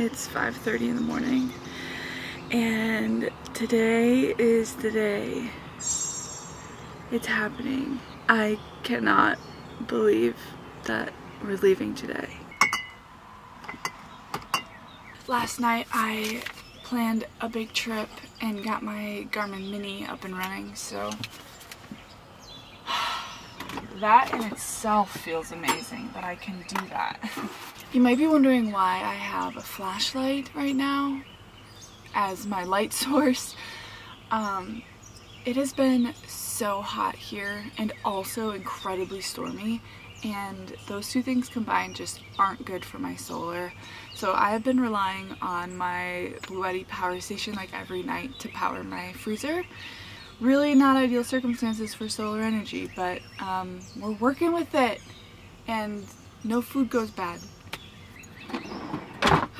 It's 5:30 in the morning, and today is the day. It's happening. I cannot believe that we're leaving today. Last night I planned a big trip and got my Garmin Mini up and running, so that in itself feels amazing that I can do that. You might be wondering why I have a flashlight right now as my light source. It has been so hot here and also incredibly stormy, and those two things combined just aren't good for my solar. So I have been relying on my Bluetti power station like every night to power my freezer. Really not ideal circumstances for solar energy, but we're working with it, and no food goes bad.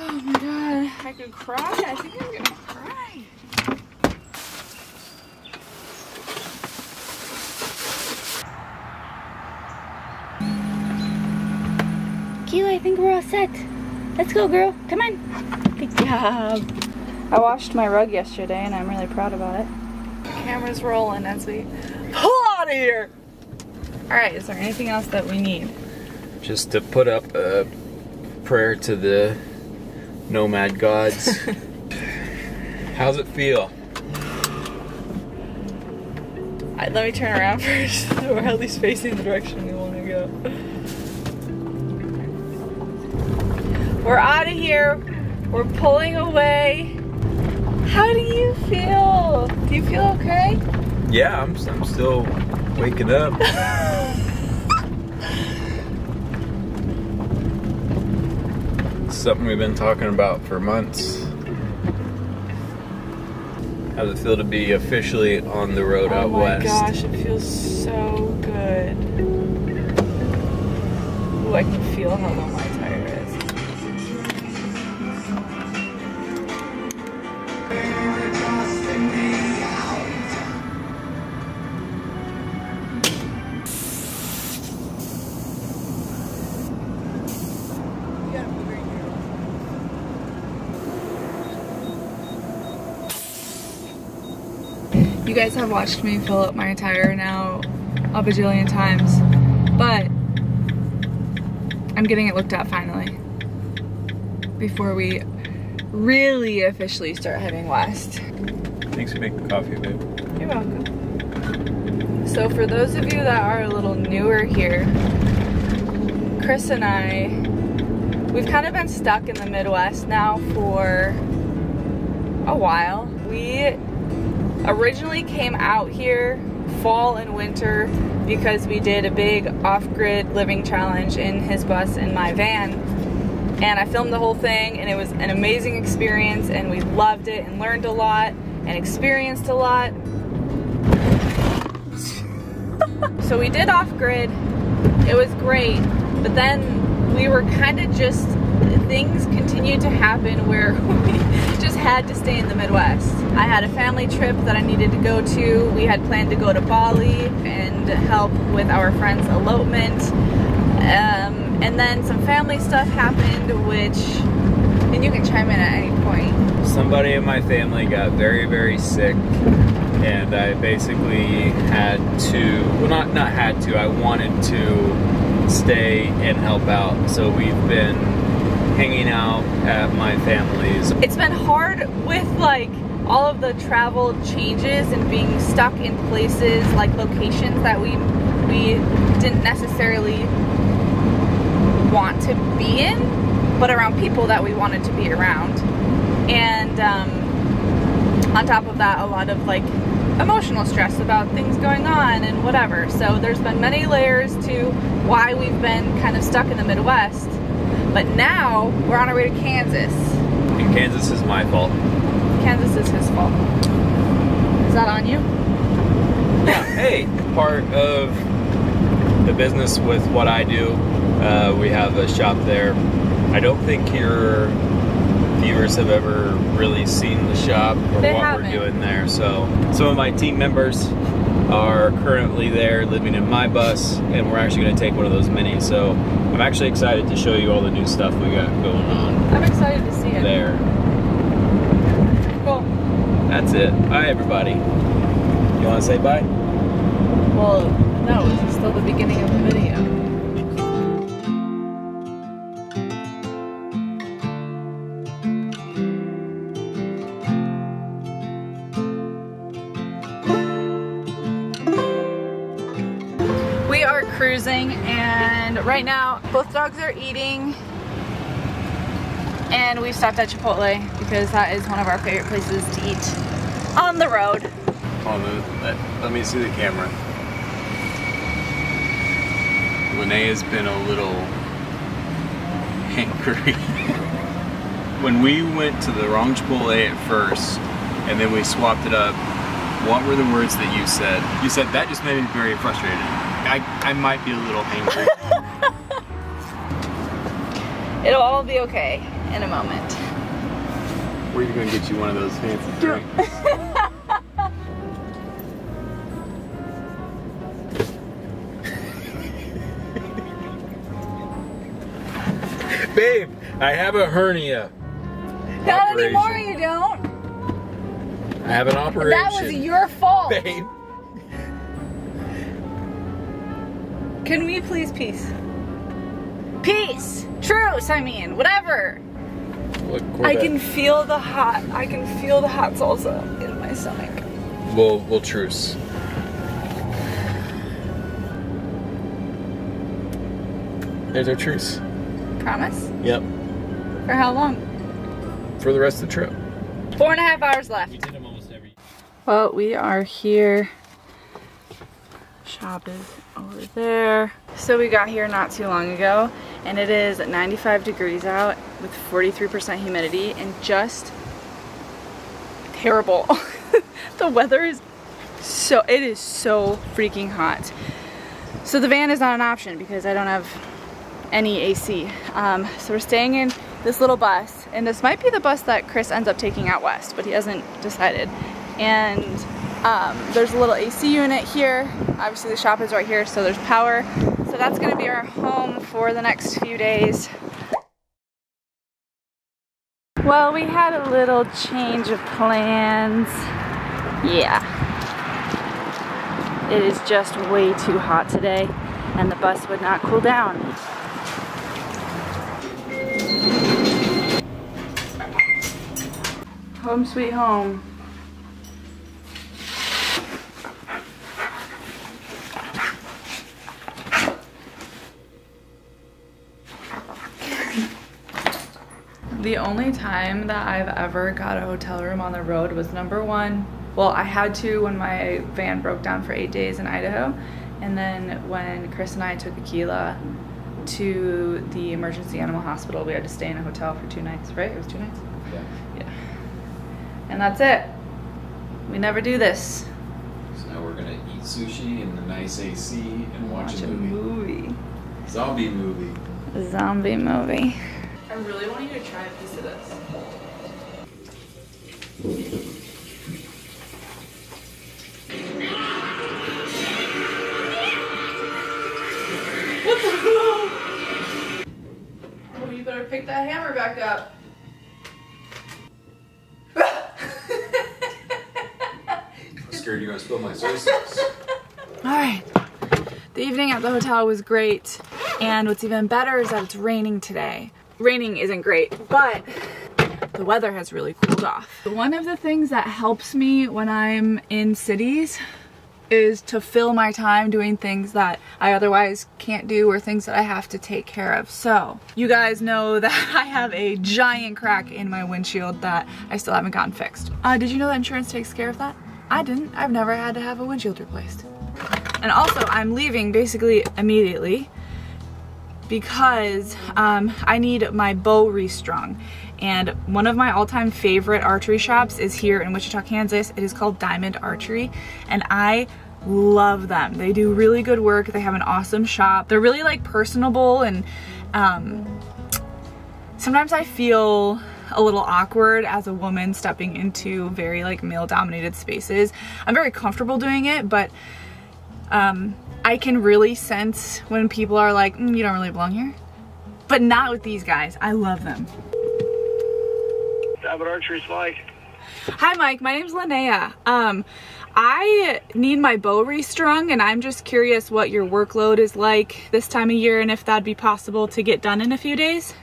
Oh my god, I could cry. I think I'm gonna cry. Q, I think we're all set. Let's go, girl. Come on. Good job. I washed my rug yesterday and I'm really proud about it. The camera's rolling as we pull out of here. Alright, is there anything else that we need? Just to put up a prayer to the nomad gods. How's it feel? Let me turn around first so we're at least facing the direction we want to go. We're out of here. We're pulling away. How do you feel? Do you feel okay? Yeah, I'm still waking up. It's something we've been talking about for months. How does it feel to be officially on the road out west? Oh my gosh, it feels so good. Ooh, I can feel how low my tire is. You guys have watched me fill up my tire now a bajillion times, but I'm getting it looked at finally before we really officially start heading west. Thanks for making the coffee, babe. You're welcome. So for those of you that are a little newer here, Chris and I, we've kind of been stuck in the Midwest now for a while. We originally came out here fall and winter because we did a big off-grid living challenge in his bus and my van, and I filmed the whole thing, and it was an amazing experience, and we loved it and learned a lot and experienced a lot. So we did off-grid. It was great, but then we were kind of just, things continued to happen where we just had to stay in the Midwest. I had a family trip that I needed to go to. We had planned to go to Bali and help with our friend's elopement. And then some family stuff happened, which, and you can chime in at any point. Somebody in my family got very, very sick, and I basically had to, well, not had to, I wanted to stay and help out. So we've been hanging out at my family's. It's been hard with like all of the travel changes and being stuck in places, like locations that we didn't necessarily want to be in, but around people that we wanted to be around. And on top of that, a lot of like emotional stress about things going on and whatever. So there's been many layers to why we've been kind of stuck in the Midwest. But now we're on our way to Kansas. And Kansas is my fault. Kansas is his fault. Is that on you? Yeah, hey, part of the business with what I do, we have a shop there. I don't think your viewers have ever really seen the shop or what we're doing there. So some of my team members are currently there living in my bus, and we're actually going to take one of those minis. So I'm actually excited to show you all the new stuff we got going on. I'm excited to see it. There. Cool. That's it. Bye, everybody. You want to say bye? Well, no, it's still the beginning of the video. We are cruising, and right now both dogs are eating, and we stopped at Chipotle because that is one of our favorite places to eat on the road. Hold on, let me see the camera. Linnea's been a little angry. When we went to the wrong Chipotle at first, and then we swapped it up, what were the words that you said? You said, that just made me very frustrated. I might be a little angry. It'll all be okay in a moment. We're gonna get you one of those fancy drinks. Babe, I have a hernia. Not anymore, you don't. I have an operation. That was your fault. Babe. Can we please peace? Peace! Truce, I mean, whatever. Look, I can feel the hot salsa in my stomach. We'll truce. There's our truce. Promise? Yep. For how long? For the rest of the trip. 4.5 hours left. We did them almost every. Well, we are here. Shop is over there. So we got here not too long ago, and it is 95 degrees out with 43% humidity and just terrible. The weather is so freaking hot. So the van is not an option because I don't have any AC. So we're staying in this little bus, and this might be the bus that Chris ends up taking out west, but he hasn't decided. And there's a little AC unit here. Obviously the shop is right here, so there's power. So that's gonna be our home for the next few days. Well, we had a little change of plans. Yeah. It is just way too hot today, and the bus would not cool down. Home sweet home. The only time that I've ever got a hotel room on the road was number one. Well, I had to when my van broke down for 8 days in Idaho. And then when Chris and I took Akila to the emergency animal hospital, we had to stay in a hotel for 2 nights, right? It was 2 nights? Yeah. Yeah. And that's it. We never do this. So now we're gonna eat sushi in the nice AC and watch a movie. Zombie movie. A zombie movie. I really want you to try a piece of this. What the hell? Oh, you better pick that hammer back up. I'm scared you're gonna spill my soy sauce. Alright. The evening at the hotel was great, and what's even better is that it's raining today. Raining isn't great, but the weather has really cooled off. One of the things that helps me when I'm in cities is to fill my time doing things that I otherwise can't do or things that I have to take care of. So, you guys know that I have a giant crack in my windshield that I still haven't gotten fixed. Did you know that insurance takes care of that? I didn't. I've never had to have a windshield replaced. And also, I'm leaving basically immediately because I need my bow restrung. And one of my all-time favorite archery shops is here in Wichita, Kansas. It is called Diamond Archery, and I love them. They do really good work. They have an awesome shop. They're really like personable, and sometimes I feel a little awkward as a woman stepping into very like male dominated spaces. I'm very comfortable doing it, but I can really sense when people are like, you don't really belong here. But not with these guys. I love them. Abbott Archery's Mike. Hi Mike, my name's Linnea. I need my bow restrung and I'm just curious what your workload is like this time of year and if that'd be possible to get done in a few days.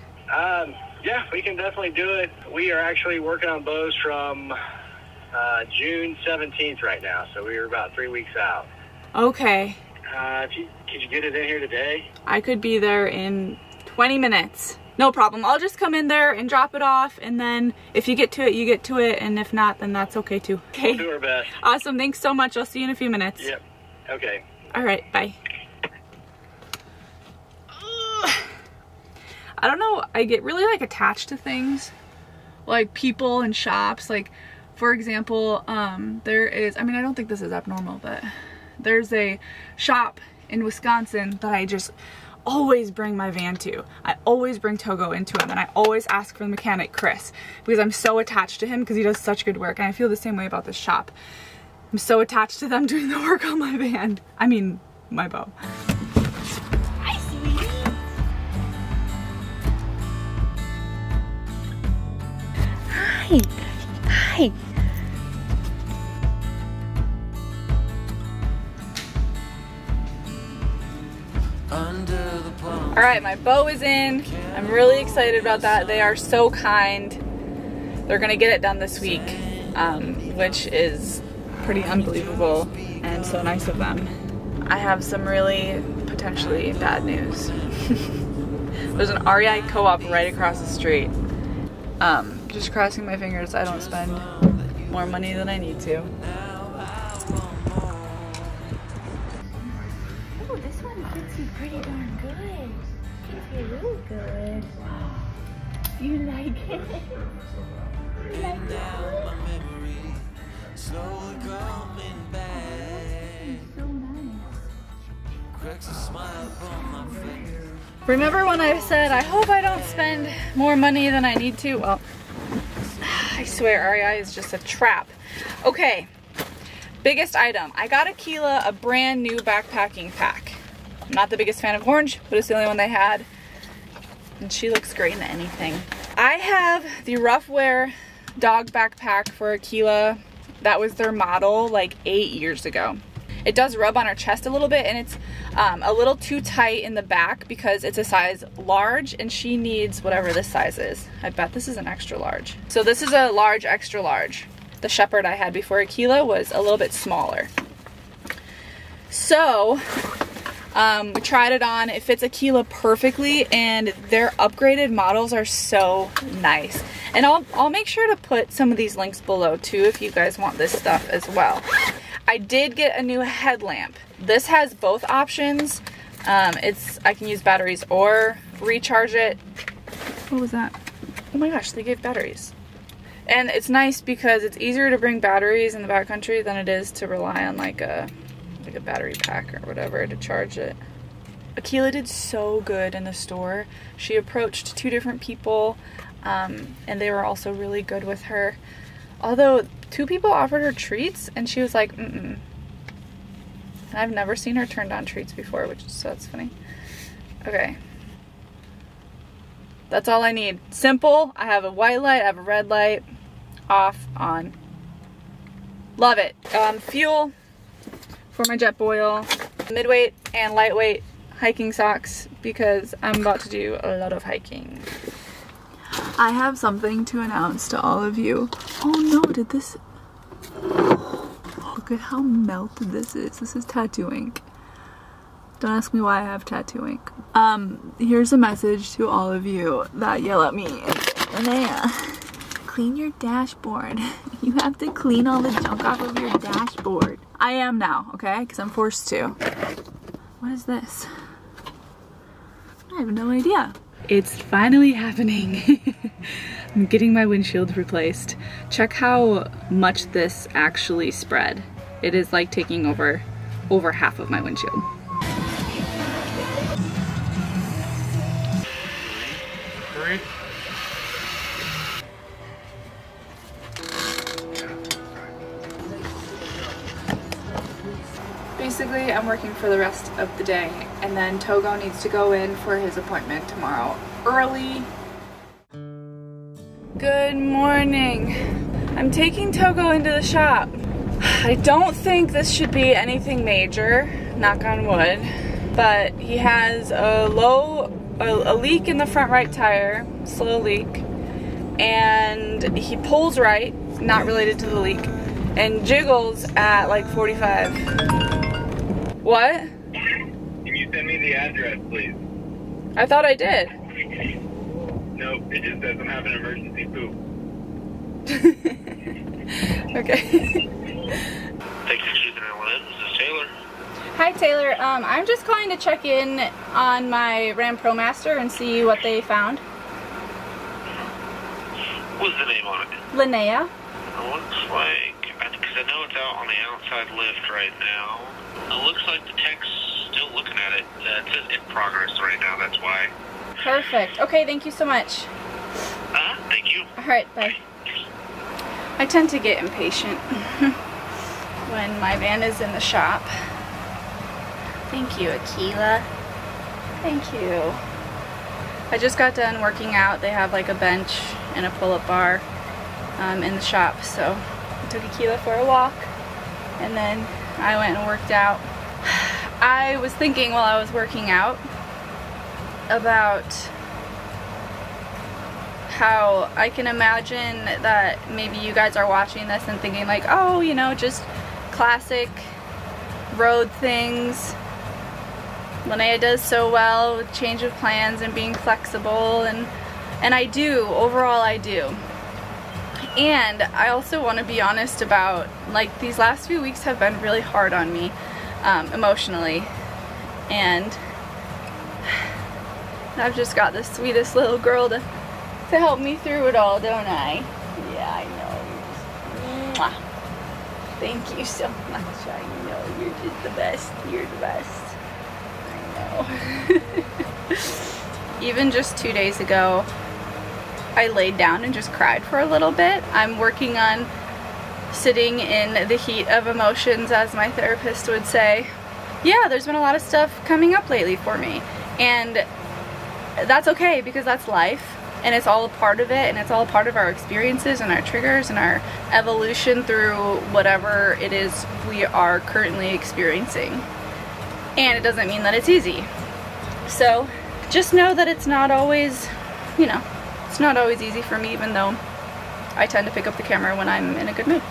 Yeah, we can definitely do it. We are actually working on bows from June 17th right now, so we are about 3 weeks out. Okay. Could you get it in here today? I could be there in 20 minutes. No problem. I'll just come in there and drop it off, and then if you get to it, you get to it, and if not, then that's okay too. Okay. We'll do our best. Awesome. Thanks so much. I'll see you in a few minutes. Yep. Okay. All right. Bye. I don't know. I get really like attached to things, like people and shops. Like, for example, there is, I mean, I don't think this is abnormal, but there's a shop in Wisconsin that I just always bring my van to. I always bring Togo into him, and I always ask for the mechanic Chris because I'm so attached to him because he does such good work, and I feel the same way about this shop. I'm so attached to them doing the work on my van. I mean, my bow. Hi, sweetie. Hi. Hi. All right, my bow is in. I'm really excited about that. They are so kind. They're gonna get it done this week, which is pretty unbelievable and so nice of them. I have some really potentially bad news. There's an REI co-op right across the street. Just crossing my fingers I don't spend more money than I need to. Oh, this one fits you pretty darn good. Fits you really good. You like it? You like it? So nice. Remember when I said, I hope I don't spend more money than I need to? Well, I swear REI is just a trap. Okay, biggest item. I got Aquila a brand new backpacking pack. I'm not the biggest fan of orange, but it's the only one they had. And she looks great in anything. I have the Rough Wear dog backpack for Aquila. That was their model like 8 years ago. It does rub on her chest a little bit, and it's a little too tight in the back because it's a size large and she needs whatever this size is. I bet this is an extra large. So this is a large, extra large. The Shepherd I had before Aquila was a little bit smaller. So we tried it on. It fits Aquila perfectly, and their upgraded models are so nice. And I'll make sure to put some of these links below too if you guys want this stuff as well. I did get a new headlamp. This has both options. I can use batteries or recharge it. What was that? Oh my gosh, they gave batteries. And it's nice because it's easier to bring batteries in the backcountry than it is to rely on like a battery pack or whatever to charge it. Aquila did so good in the store. She approached 2 different people, and they were also really good with her. Although 2 people offered her treats and she was like, mm-mm. And I've never seen her turn down treats before, so that's funny. Okay. That's all I need. Simple. I have a white light, I have a red light. Off, on. Love it. Fuel for my Jetboil. Midweight and lightweight hiking socks because I'm about to do a lot of hiking. I have something to announce to all of you. Oh no, did this... Look at how melted this is. This is tattoo ink. Don't ask me why I have tattoo ink. Here's a message to all of you that yell at me. Linnea, clean your dashboard. You have to clean all the junk off of your dashboard. I am now, okay? Because I'm forced to. What is this? I have no idea. It's finally happening. I'm getting my windshield replaced. Check how much this actually spread. It is like taking over half of my windshield. basically I'm working for the rest of the day, and then Togo needs to go in for his appointment tomorrow early. Good morning. I'm taking Togo into the shop. I don't think this should be anything major, knock on wood, but he has a leak in the front right tire, slow leak, and he pulls right, not related to the leak, and jiggles at like 45. What? Can you send me the address, please? I thought I did. Nope, it just says I'm having emergency poop. Okay. Thank you for choosing L&N. This is Taylor. Hi Taylor, I'm just calling to check in on my Ram ProMaster and see what they found. What's the name on it? Linnea. It looks like, because I know it's out on the outside lift right now. It looks like the tech's still looking at it. It says in progress right now, that's why. Perfect. Okay, thank you so much. Thank you. Alright, bye. I tend to get impatient when my van is in the shop. Thank you, Akila. Thank you. I just got done working out. They have like a bench and a pull-up bar in the shop, so I took Akila for a walk and then I went and worked out. I was thinking while I was working out about how I can imagine that maybe you guys are watching this and thinking like, oh, you know, just classic road things. Linnea does so well with change of plans and being flexible, and I do, overall I do. And I also want to be honest about, like, these last few weeks have been really hard on me emotionally, and I've just got the sweetest little girl to help me through it all, don't I? Yeah, I know. Mwah. Thank you so much. I know you're just the best. You're the best. I know. Even just 2 days ago, I laid down and just cried for a little bit. I'm working on sitting in the heat of emotions, as my therapist would say. Yeah, there's been a lot of stuff coming up lately for me, and that's okay because that's life, and it's all a part of it, and it's all a part of our experiences and our triggers and our evolution through whatever it is we are currently experiencing. And it doesn't mean that it's easy. So just know that it's not always, you know, it's not always easy for me, even though I tend to pick up the camera when I'm in a good mood.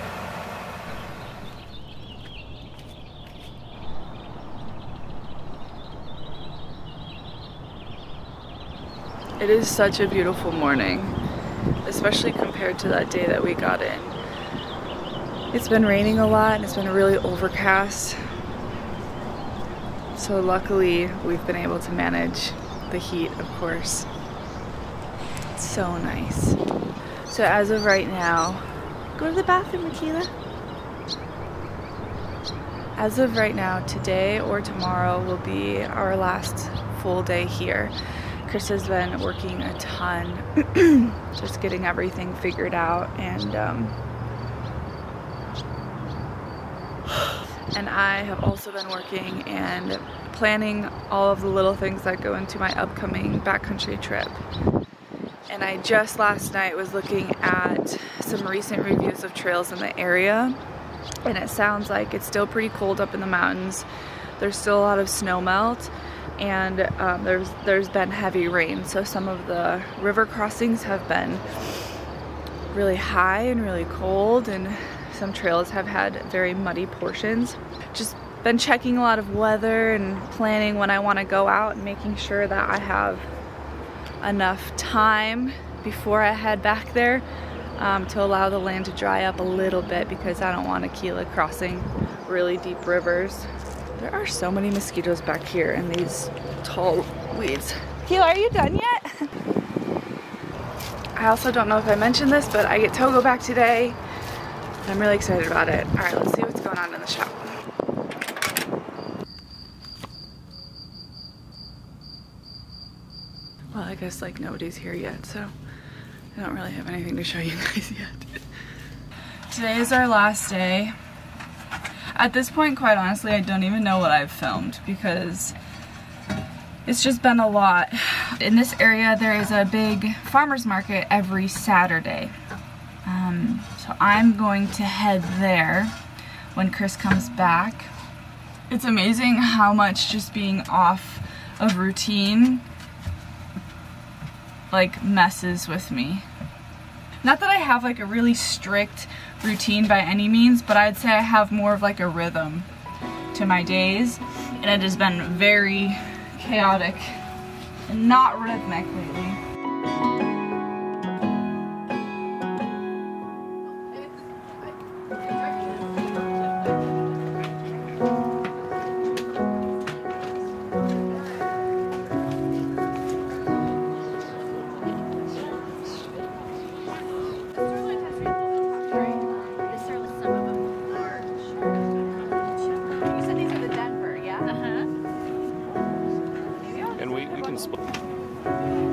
It is such a beautiful morning, especially compared to that day that we got in. It's been raining a lot and it's been really overcast. So luckily we've been able to manage the heat, of course. It's so nice. So as of right now, go to the bathroom, Akila. As of right now, today or tomorrow will be our last full day here. Chris has been working a ton, just getting everything figured out, and I have also been working and planning all of the little things that go into my upcoming backcountry trip. And I just last night was looking at some recent reviews of trails in the area, and it sounds like it's still pretty cold up in the mountains. There's still a lot of snow melt, and there's been heavy rain, so some of the river crossings have been really high and really cold, and some trails have had very muddy portions. Just been checking a lot of weather and planning when I want to go out and making sure that I have enough time before I head back there to allow the land to dry up a little bit, because I don't want Akila crossing really deep rivers. There are so many mosquitoes back here in these tall weeds. Akila, are you done yet? I also don't know if I mentioned this, but I get Togo back today. I'm really excited about it. All right, let's see what's going on in the shop. Well, I guess like nobody's here yet, so I don't really have anything to show you guys yet. Today is our last day. At this point, quite honestly, I don't even know what I've filmed because it's just been a lot. In this area, there is a big farmer's market every Saturday. So I'm going to head there when Chris comes back. It's amazing how much just being off of routine like messes with me. Not that I have like a really strict routine by any means, but I'd say I have more of like a rhythm to my days, and it has been very chaotic and not rhythmic lately.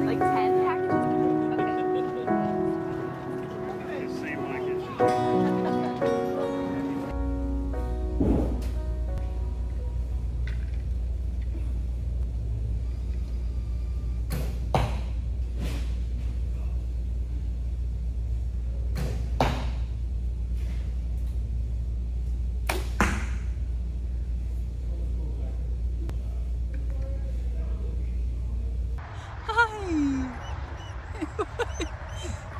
Like 10 packages?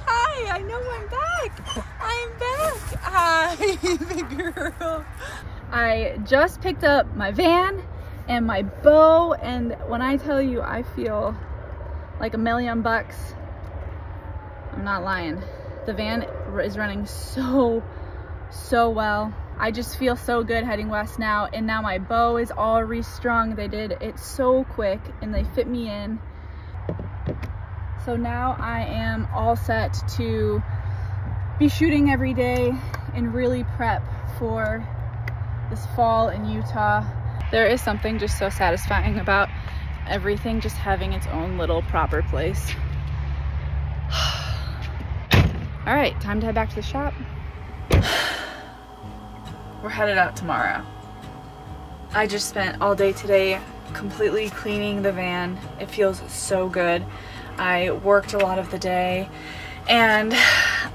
Hi, I know I'm back. I'm back. Hi, big girl. I just picked up my van and my bow, and when I tell you I feel like $1,000,000, I'm not lying. The van is running so well. I just feel so good heading west now, and now my bow is all restrung. They did it so quick and they fit me in. So now I am all set to be shooting every day and really prep for this fall in Utah. There is something just so satisfying about everything just having its own little proper place. All right, time to head back to the shop. We're headed out tomorrow. I just spent all day today completely cleaning the van. It feels so good. I worked a lot of the day and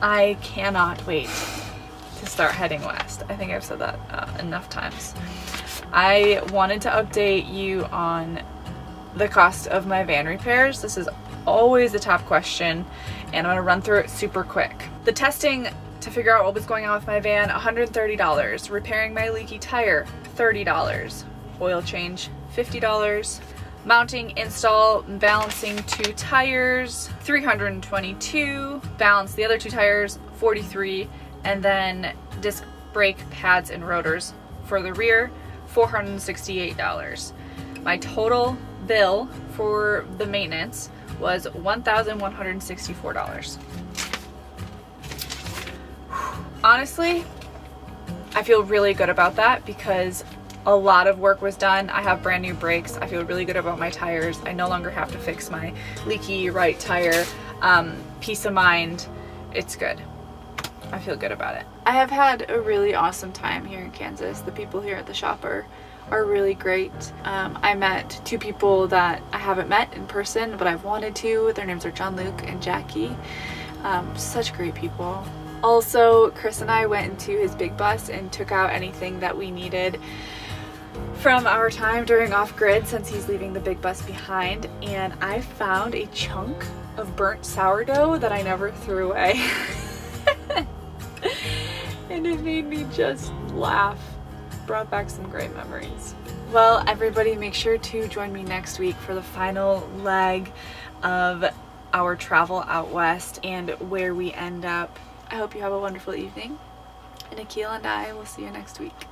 I cannot wait to start heading west. I think I've said that enough times. I wanted to update you on the cost of my van repairs. This is always the top question, and I'm gonna run through it super quick. The testing to figure out what was going on with my van, $130. Repairing my leaky tire, $30. Oil change, $50. Mounting, install, and balancing 2 tires, $322. Balance the other 2 tires, $43. And then disc brake pads and rotors for the rear, $468. My total bill for the maintenance was $1,164. Honestly, I feel really good about that because a lot of work was done. I have brand new brakes. I feel really good about my tires. I no longer have to fix my leaky right tire. Peace of mind, it's good. I feel good about it. I have had a really awesome time here in Kansas. The people here at the shop are really great. I met 2 people that I haven't met in person, but I've wanted to. Their names are John Luke and Jackie. Such great people. Also, Chris and I went into his big bus and took out anything that we needed from our time during off-grid since he's leaving the big bus behind, and I found a chunk of burnt sourdough that I never threw away. And it made me just laugh. Brought back some great memories. Well, everybody, make sure to join me next week for the final leg of our travel out west and where we end up. I hope you have a wonderful evening, and Akil and I will see you next week.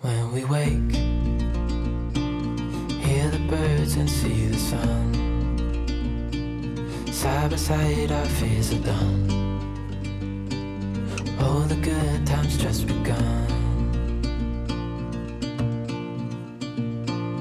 When we wake, hear the birds and see the sun. Side by side our fears are done. Oh, the good times just begun.